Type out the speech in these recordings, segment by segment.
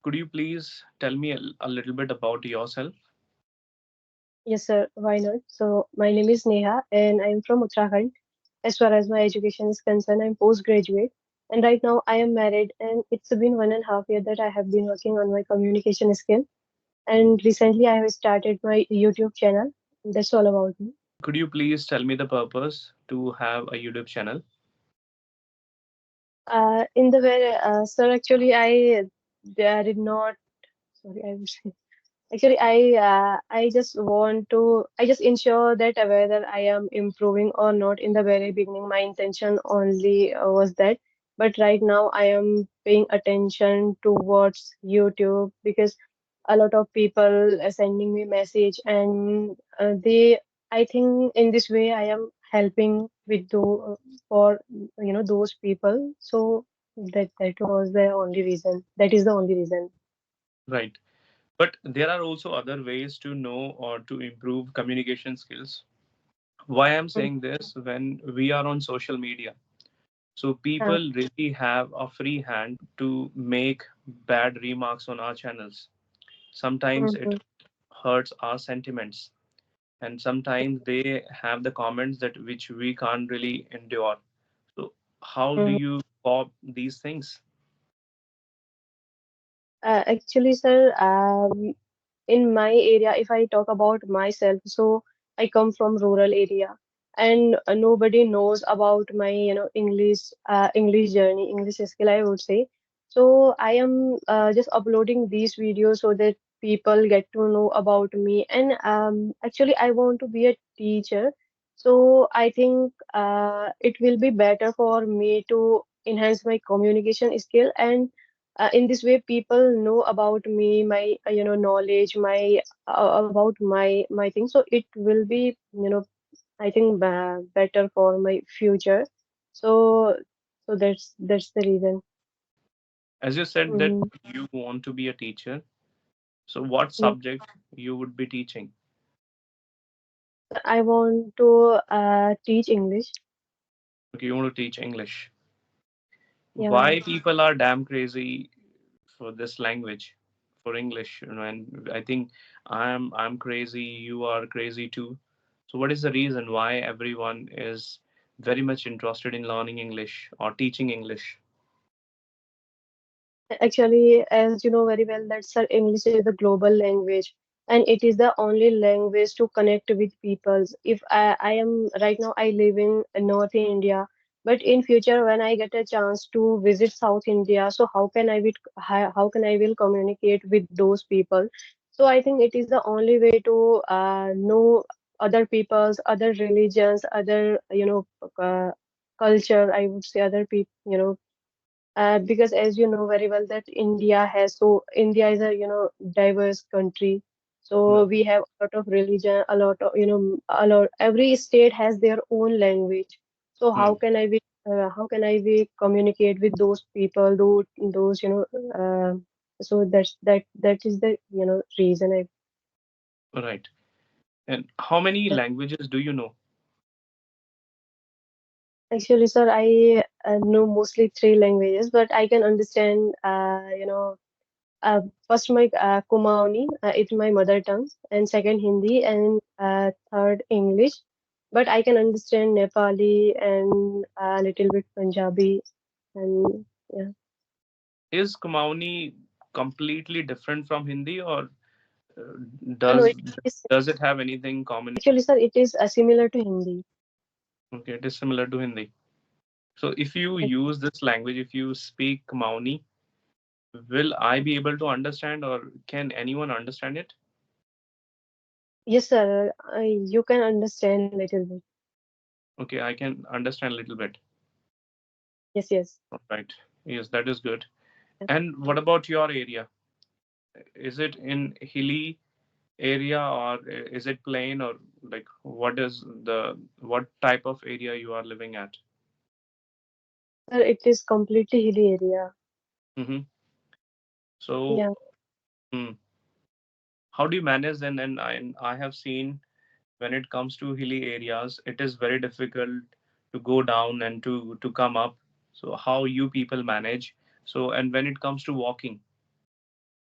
Could you please tell me a little bit about yourself? Yes, sir. Why not? So, my name is Neha, and I'm from Uttarakhand. As far as my education is concerned, I'm postgraduate, and right now I am married, and it's been 1.5 year that I have been working on my communication skill. And recently, I have started my YouTube channel. That's all about me. Could you please tell me the purpose to have a YouTube channel? In the way, sir, actually, I did not. Sorry, I was actually, I just ensure that whether I am improving or not. In the very beginning, my intention only was that. But right now, I am paying attention towards YouTube because a lot of people are sending me message and I think in this way, I am helping with for those people. So that was the only reason. That is the only reason. Right. But there are also other ways to know or to improve communication skills. Why I'm saying this, when we are on social media, so Uh, people really have a free hand to make bad remarks on our channels. Sometimes it mhm. hurts our sentiments, and sometimes they have the comments that which we can't really endure. So how do you cope these things? Actually, sir, in my area, if I talk about myself, so I come from rural area, and nobody knows about my, English journey, English skill, I would say. So I am just uploading these videos so that people get to know about me. And actually, I want to be a teacher. So I think it will be better for me to enhance my communication skill and in this way people know about me my knowledge my about my thing so it will be I think better for my future so that's the reason. As you said that Mhm. you want to be a teacher, so what Yes, subject you would be teaching? I want to teach English. Okay, you want to teach English. Yeah. Why people are damn crazy for this language, for English? And I think I'm crazy, you are crazy too. So what is the reason why everyone is very much interested in learning English or teaching English? Actually, as you know very well, that sir, English is the global language, and it is the only language to connect with peoples. If I am right now, I live in North India, but in future when I get a chance to visit South India, so how can I will communicate with those people? So I think it is the only way to know other peoples, other religions, other culture. I would say other people, because as you know very well that India is a diverse country. So Right. we have a lot of religion, a lot of a lot. Every state has their own language. So Hmm. how can I be communicate with those people, those so that is the reason I. Right. And how many languages do you know? Actually, sir, I know mostly three languages, but I can understand first my Kumaoni, it's my mother tongue, and second Hindi, and third English. But I can understand Nepali and a little bit Punjabi, and yeah. Is Kumauni completely different from Hindi, or uh, No, does it is does it have anything common? actually, sir, it is similar to Hindi. Okay, it is similar to Hindi. So if you use this language, if you speak Kumauni, will I be able to understand, or can anyone understand it? Yes, sir, you can understand a little bit. Okay, I can understand a little bit. Yes, yes. All right. Yes, that is good. And what about your area? Is it in hilly area, or is it plain, or like what type of area you are living at? Sir, it is completely hilly area. Mm-hmm. So, Yeah. hmm, how do you manage then? And I have seen when it comes to hilly areas, it is very difficult to go down and to come up. So how you people manage? So and when it comes to walking,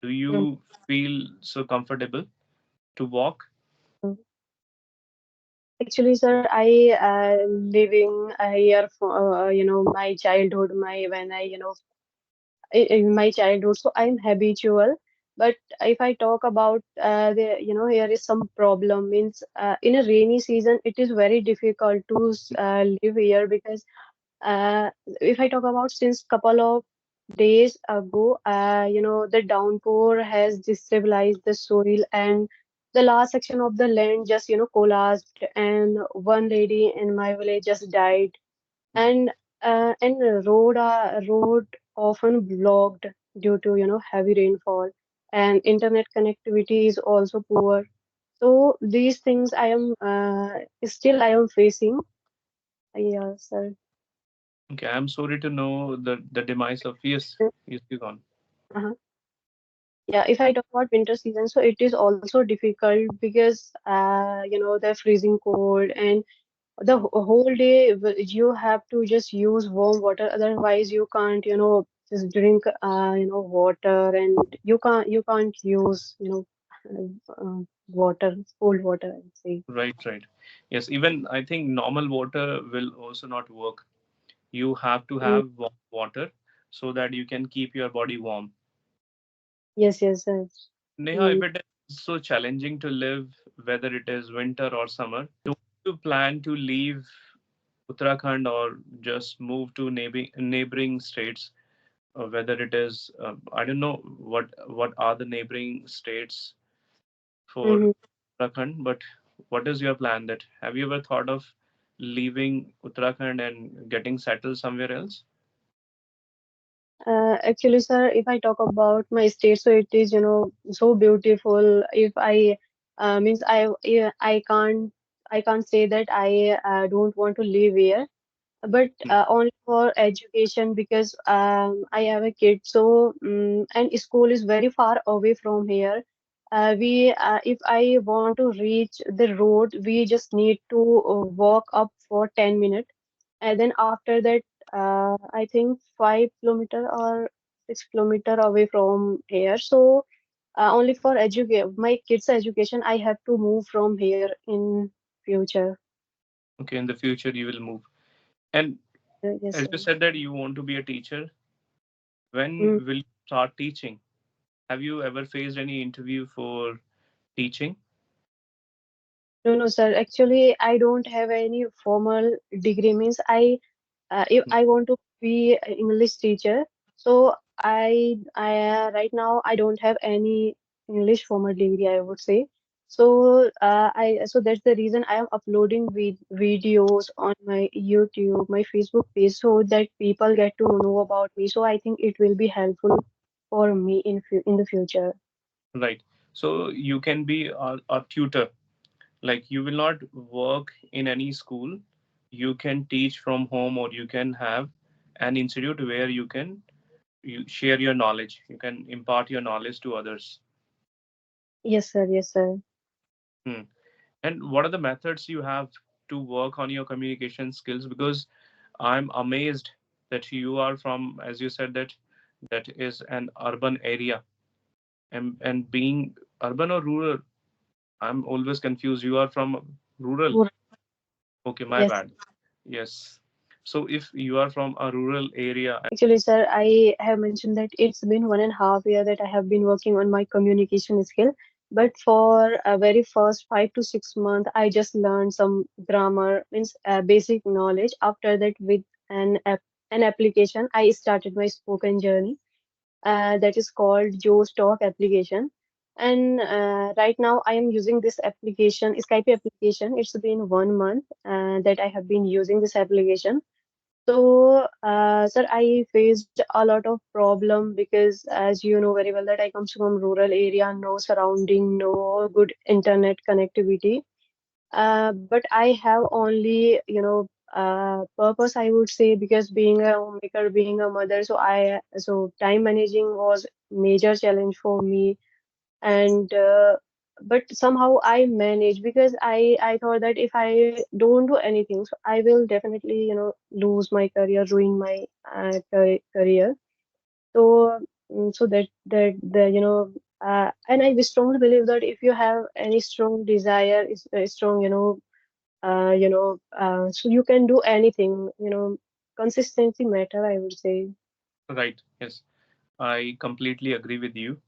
Do mm, you feel so comfortable to walk? mm. Actually, sir, I living here for my childhood, my when I in my childhood, so I'm habitual. But if I talk about here is some problem means in a rainy season it is very difficult to live here because if I talk about since couple of days ago, the downpour has destabilized the soil and the last section of the land just, collapsed and one lady in my village just died and road often blocked due to, heavy rainfall and internet connectivity is also poor. So these things I am facing. Yeah, sir. Okay, I'm sorry to know the demise of, yes, yes, you gone. Uh-huh. Yeah, if I talk about winter season, so it is also difficult because the freezing cold and the whole day you have to just use warm water. Otherwise, you can't, just drink water, and you can't use water, cold water, I would say. Right, right. Yes, even I think normal water will also not work. You have to Mm, have water so that you can keep your body warm. yes, yes, yes. Neha, Mm, if it is so challenging to live, whether it is winter or summer, do you plan to leave Uttarakhand or just move to neighboring states? Whether it is, I don't know what are the neighboring states for mhm. Uttarakhand, but what is your plan? That have you ever thought of leaving Uttarakhand and getting settled somewhere else? Actually, sir, if I talk about my state, so it is, so beautiful. If I means yeah, I can't say that I don't want to live here, but Hmm. only for education because I have a kid. So and school is very far away from here. We if I want to reach the road, we just need to walk up for 10 minutes and then after that, I think 5 kilometer or 6 kilometer away from here. So only for educate my kids' education, I have to move from here in future. Okay, in the future you will move. And Yes, as sir. you said that you want to be a teacher, Mm. when will you start teaching? Have you ever faced any interview for teaching? No, no, sir. Actually, I don't have any formal degree. Means if Hmm. I want to be an English teacher, so I right now I don't have any English formal degree, I would say. So so that's the reason I am uploading videos on my YouTube, my Facebook page, so that people get to know about me. So I think it will be helpful for me in the future. Right. So you can be a tutor. Like you will not work in any school. You can teach from home, or you can have an institute where you share your knowledge. You can impart your knowledge to others. Yes, sir. Yes, sir. Hmm. And what are the methods you have to work on your communication skills? Because I'm amazed that you are from, as you said, that is an urban area. And being urban or rural, I'm always confused. You are from rural. Sure. Okay, my Yes. bad. Yes. So if you are from a rural area, Actually, sir, I have mentioned that it's been 1.5 year that I have been working on my communication skill. But for a very first 5 to 6 months, I just learned some grammar, means basic knowledge. After that, with an application, I started my spoken journey. That is called Joe's Talk application. And right now, I am using this application, Skype application. It's been 1 month that I have been using this application. So, sir, I faced a lot of problem because, as you know very well, that I comes from rural area, no surrounding, no good internet connectivity. But I have only, purpose, I would say, because being a homemaker, being a mother, so time managing was major challenge for me and but somehow I manage because I thought that if I don't do anything, so I will definitely lose my career, ruin my career. So so that the and I strongly believe that if you have any strong desire, is a strong, so you can do anything. Consistency matter, I would say. Right. Yes, I completely agree with you.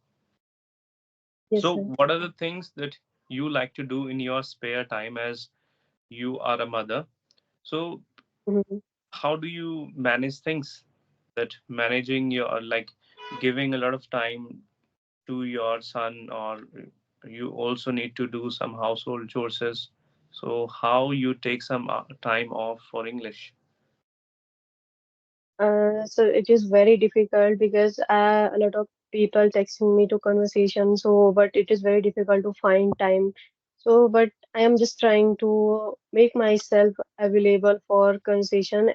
Yes, So, sir. what are the things that you like to do in your spare time as you are a mother? So, Mm-hmm. how do you manage things, that managing your, like, giving a lot of time to your son, or you also need to do some household chores? So, how you take some time off for English? So it is very difficult because a lot of people texting me to conversation. So, but it is very difficult to find time. So, but I am just trying to make myself available for conversation.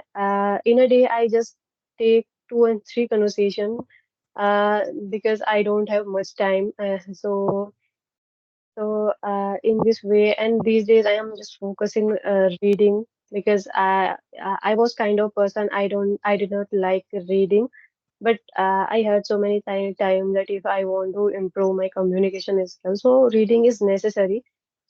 In a day, I just take two and three conversation. Because I don't have much time. So in this way, and these days I am just focusing reading because I was kind of person I did not like reading, but I heard so many time that if I want to improve my communication skills, so reading is necessary.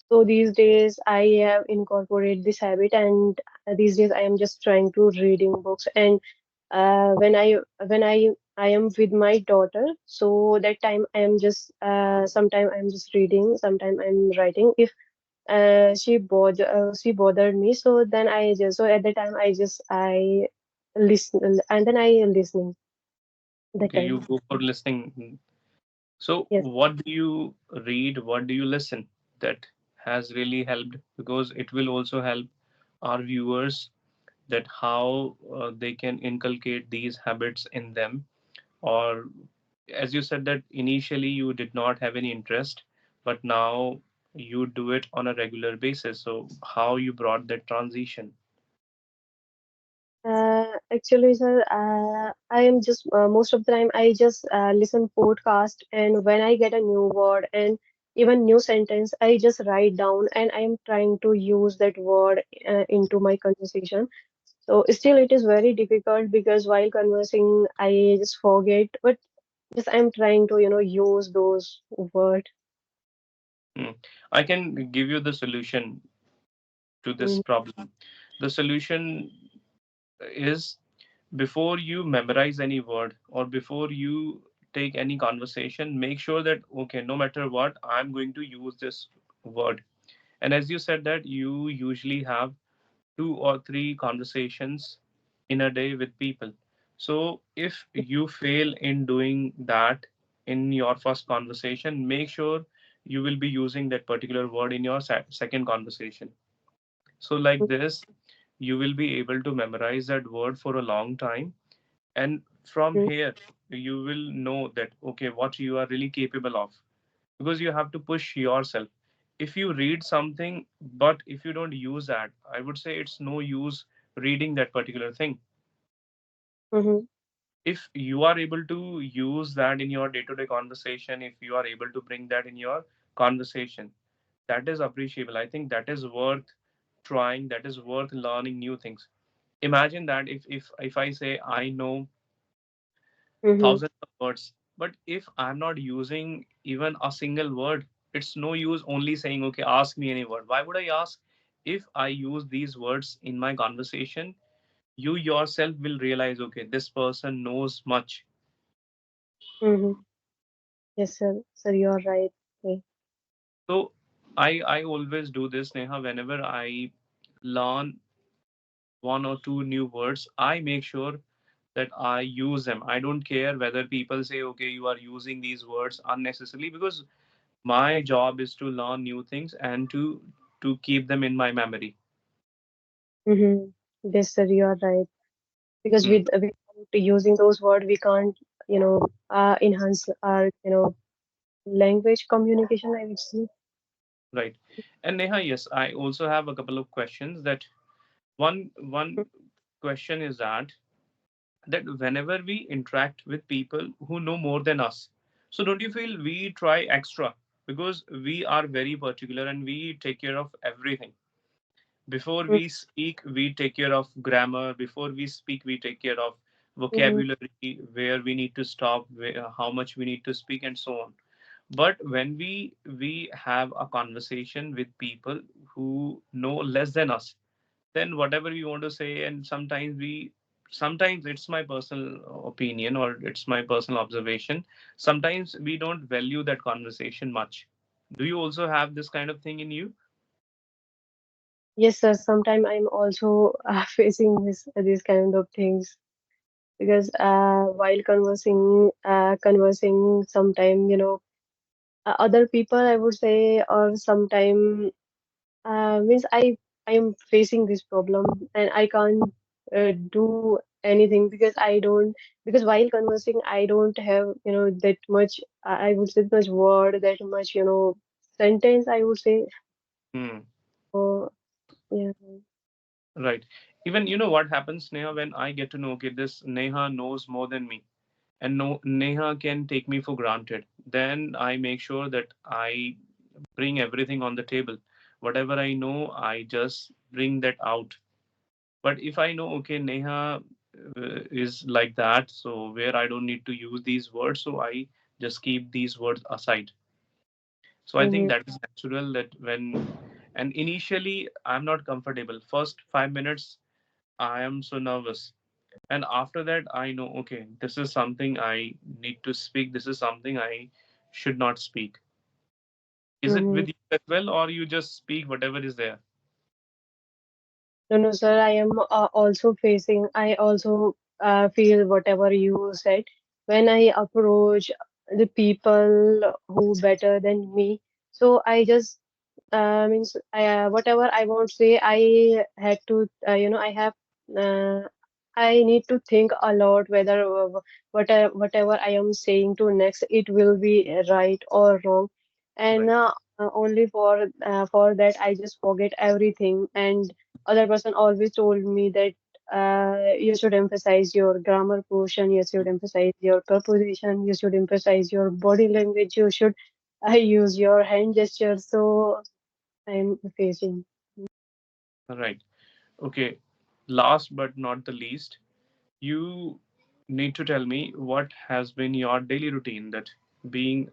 So these days I have incorporated this habit, and these days I am just trying to reading books. And when I am with my daughter, so that time I am just sometime I'm just reading, sometime I'm writing. If she bothered me, so then I just so at the time I listen, and then I listening that Okay, time. you go for listening. So, Yes. what do you read? What do you listen that has really helped? Because it will also help our viewers, that how they can inculcate these habits in them. Or, as you said, that initially you did not have any interest, but now you do it on a regular basis. So, how you brought that transition? Actually, sir, I am just most of the time I just listen podcast, and when I get a new word and even new sentence, I just write down, and I am trying to use that word into my conversation. So still, it is very difficult because while conversing, I just forget. But just I'm trying to use those words. Hmm. I can give you the solution to this Mm-hmm. problem. The solution is, before you memorize any word or before you take any conversation, make sure that, okay, no matter what, I'm going to use this word. And as you said that you usually have two or three conversations in a day with people, so if you fail in doing that in your first conversation, make sure you will be using that particular word in your second conversation. So like this, you will be able to memorize that word for a long time, and from here you will know that, okay, what you are really capable of. Because you have to push yourself. If you read something but if you don't use that, I would say it's no use reading that particular thing. Mm-hmm. If you are able to use that in your day to day conversation, if you are able to bring that in your conversation, that is appreciable. I think that is worth trying, that is worth learning new things. Imagine that if I say I know Mm-hmm. thousands of words, but if I'm not using even a single word, it's no use only saying, okay, ask me any word. Why would I ask? If I use these words in my conversation, you yourself will realize, okay, this person knows much. Mm-hmm. Yes, sir. Sir, you are right. Okay. So I always do this, Neha. Whenever I learn one or two new words, I make sure that I use them. I don't care whether people say, okay, you are using these words unnecessarily, because my job is to learn new things and to keep them in my memory. Mm-hmm. Yes, sir, you are right. Because Hmm. without using those words, we can't, enhance our, language communication, I would say. Right. And Neha, yes, I also have a couple of questions. That one question is that whenever we interact with people who know more than us, so don't you feel we try extra, because we are very particular and we take care of everything. Before we speak, we take care of grammar. Before we speak, we take care of Mm-hmm. vocabulary, where we need to stop, how much we need to speak, and so on. But when we have a conversation with people who know less than us, then whatever we want to say, and sometimes it's my personal opinion or it's my personal observation, sometimes we don't value that conversation much. Do you also have this kind of thing in you? Yes, sir. Sometimes I'm also facing these kind of things because while conversing, sometime other people I would say, or sometime means I am facing this problem and I can't do anything because I don't because while conversing I don't have that much I would say that much word that much sentence I would say. Hmm. So yeah. Right. Even you know what happens, Neha, when I get to know, okay, this Neha knows more than me, and no, Neha can take me for granted, then I make sure that I bring everything on the table. Whatever I know, I just bring that out. But if I know, okay, Neha is like that, so where I don't need to use these words, so I just keep these words aside. So I think Mhm. that is natural that and initially I'm not comfortable. First 5 minutes, I am so nervous. And after that, I know, okay, this is something I need to speak. This is something I should not speak. Is it Mhm. with you as well, or you just speak whatever is there? No, no, sir. I am also facing. I also feel whatever you said. When I approach the people who better than me, so I just means whatever I won't say, I had to I have uh, I need to think a lot whether whatever I am saying to next it will be right or wrong, and Right. only for that I just forget everything. And other person always told me that you should emphasize your grammar portion, you should emphasize your preposition, you should emphasize your body language, you should use your hand gestures. So I'm facing. Right. Okay. Last but not the least, you need to tell me what has been your daily routine, that being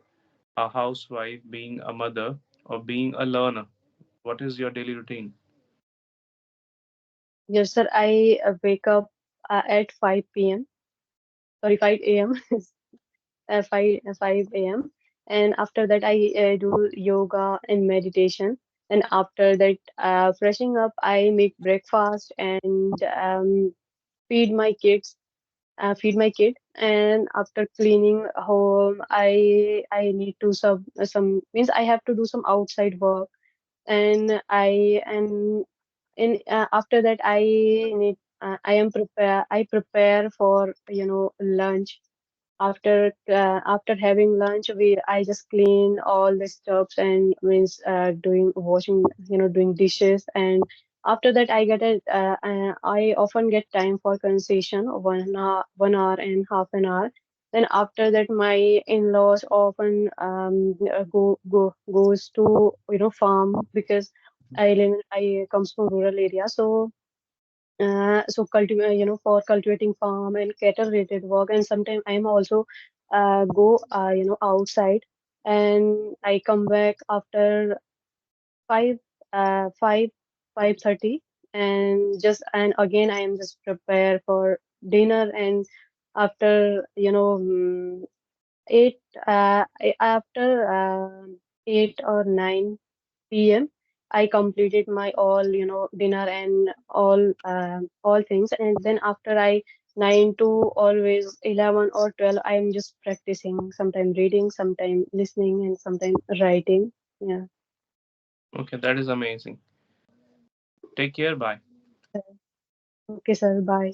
a housewife, being a mother, or being a learner. What is your daily routine? Yes, sir. I wake up at 5 p.m. Sorry, 5 a.m. 5 a.m. And after that, I do yoga and meditation. And after that, freshing up, I make breakfast and feed my kids. Feed my kid. And after cleaning home, I need to some means I have to do some outside work. And after that I am prepare for lunch. After having lunch, we I just clean all the stuffs and means doing washing, doing dishes. And after that I often get time for conversation, 1 hour and half an hour. Then after that my in-laws often goes to farm because I comes from rural area. So cultivate, for cultivating farm and cattle related work. And sometimes I'm also go outside, and I come back after 5 5 5:30. And again I am just prepare for dinner. And after 8 after 8 or 9 p.m. I completed my all dinner and all things. And then after I 9 to always 11 or 12, I'm just practicing, sometime reading, sometime listening, and sometime writing. Yeah. Okay, that is amazing. Take care. Bye. Okay, sir. Bye.